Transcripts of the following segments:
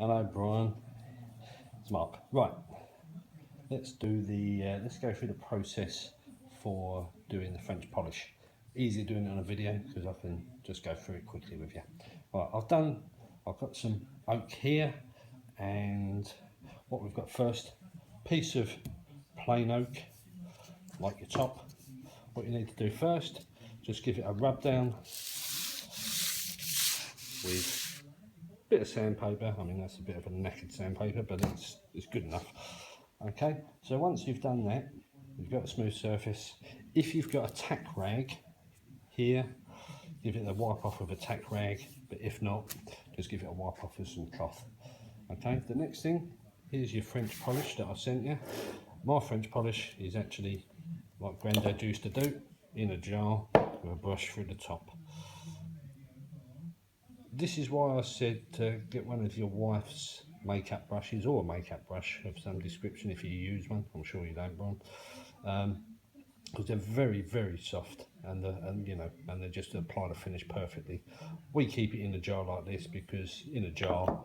Hello, Brian. It's Mark. Right, let's do let's go through the process for doing the French polish. Easier doing it on a video because I can just go through it quickly with you. Right, I've got some oak here, and what we've got first, piece of plain oak, like your top. What you need to do first, just give it a rub down with a bit of sandpaper. I mean, that's a bit of a knackered sandpaper, but it's good enough. Okay, so once you've done that, you've got a smooth surface. If you've got a tack rag here, give it a wipe off with a tack rag, but if not, just give it a wipe off with some cloth. Okay, the next thing, here's your French polish that I sent you. My French polish is actually like Grandad used to do, in a jar with a brush through the top. This is why I said to get one of your wife's makeup brushes, or a makeup brush of some description if you use one. I'm sure you don't, Brian. Because they're very, very soft, and they just apply the finish perfectly. We keep it in a jar like this because in a jar,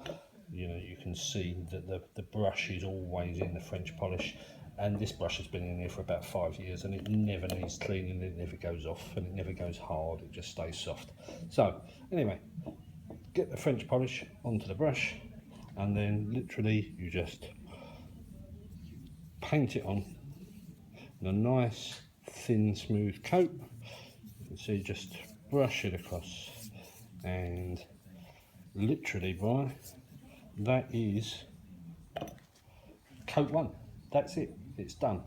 you can see that the brush is always in the French polish, and this brush has been in here for about 5 years, and it never needs cleaning. It never goes off, and it never goes hard. It just stays soft. So anyway, get the French polish onto the brush, and then literally you just paint it on in a nice thin smooth coat. You can see, just brush it across, and literally, Brian, that is coat one. That's it, it's done.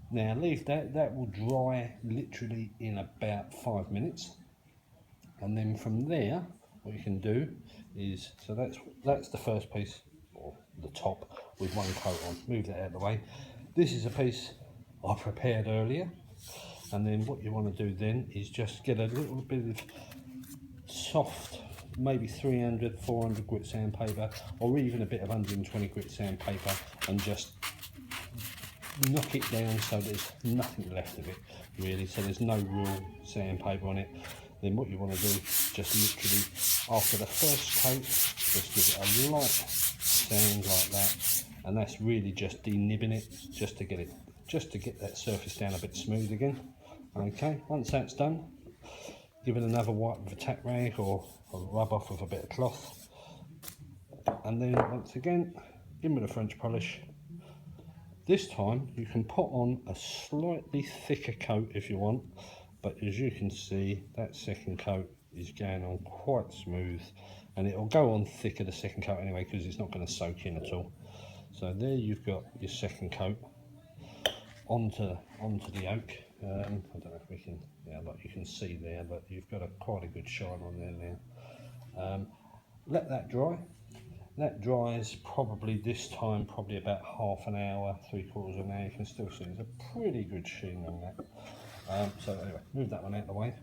Now leave that will dry literally in about 5 minutes, and then from there what you can do is, so that's the first piece, or the top, with one coat on. Move that out of the way. This is a piece I prepared earlier, and then what you want to do then is just get a little bit of soft, maybe 300, 400 grit sandpaper, or even a bit of 120 grit sandpaper, and just knock it down so there's nothing left of it really, so there's no real sandpaper on it. Then what you want to do, just literally after the first coat, just give it a light sand like that, and that's really just denibbing it, just to get that surface down a bit smooth again. Okay, once that's done, give it another wipe with a tack rag, or rub off with a bit of cloth, and then once again in with a French polish. This time you can put on a slightly thicker coat if you want, but as you can see, that second coat is going on quite smooth, and it'll go on thicker the second coat anyway, because it's not going to soak in at all. So there you've got your second coat onto the oak. I don't know if we can, like you can see there, but you've got quite a good shine on there now. Let that dry. That dries probably this time, probably about half an hour, 3/4 of an hour. You can still see there's a pretty good sheen on that. So anyway, move that one out of the way.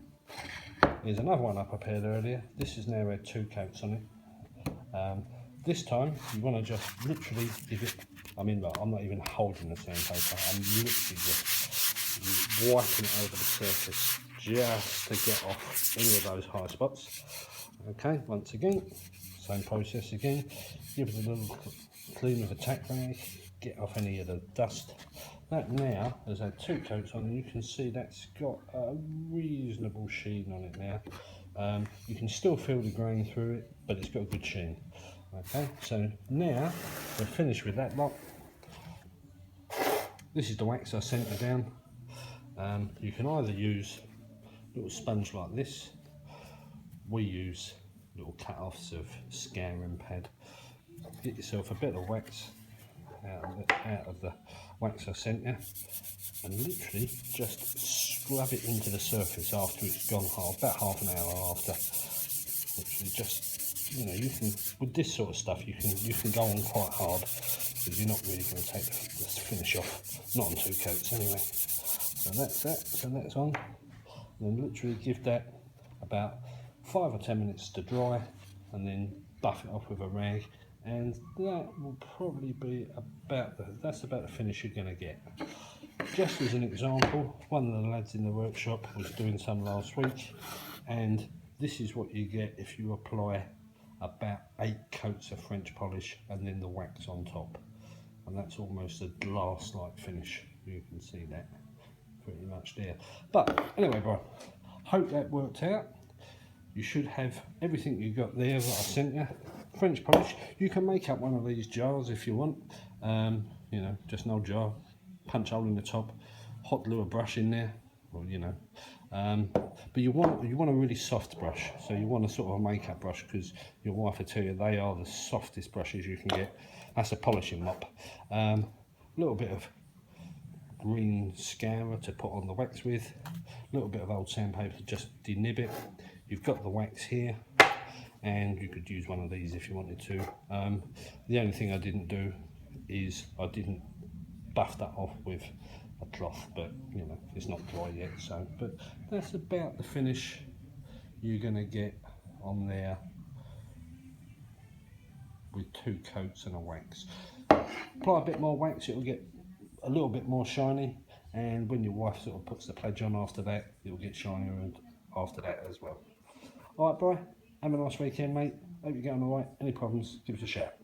Here's another one I prepared earlier. This has now had 2 coats on it. This time you want to just literally give it, I mean, look, I'm not even holding the sandpaper, I'm literally just wiping it over the surface just to get off any of those high spots. Okay, once again, same process again, give it a little clean with a tack rag, get off any of the dust. That now has had 2 coats on, and you can see that's got a reasonable sheen on it now. You can still feel the grain through it, but it's got a good sheen. Okay, so now we're finished with that lot. This is the wax I sent you down. You can either use a little sponge like this. We use little cut-offs of scouring pad. Get yourself a bit of wax out of the wax I sent you, and literally just scrub it into the surface after it's gone hard, about half an hour after. Literally just, you can, with this sort of stuff, you can go on quite hard, because you're not really going to take the finish off, not on 2 coats anyway. So that's that, so that's on. And then literally give that about 5 or 10 minutes to dry, and then buff it off with a rag, and that will probably be about the finish you're going to get. Just as an example, one of the lads in the workshop was doing some last week, and this is what you get if you apply about 8 coats of French polish and then the wax on top, and that's almost a glass-like finish. You can see that pretty much there. But anyway, Brian, hope that worked out. You should have everything you got there that I sent you. French polish. You can make up one of these jars if you want. You know, just an old jar, punch hole in the top, hot glue a brush in there, or you know. But you want a really soft brush. So you want a sort of a makeup brush, because your wife will tell you they are the softest brushes you can get. That's a polishing mop. A little bit of green scourer to put on the wax with, a little bit of old sandpaper to just denib it. You've got the wax here, and you could use one of these if you wanted to. The only thing I didn't do is I didn't buff that off with a cloth, but you know, it's not dry yet. So, but that's about the finish you're gonna get on there with 2 coats and a wax. Apply a bit more wax, it'll get a little bit more shiny, and when your wife sort of puts the pledge on after that, it'll get shinier and after that as well. Alright, Bri, have a nice weekend, mate. Hope you're going alright. Any problems, give us a shout.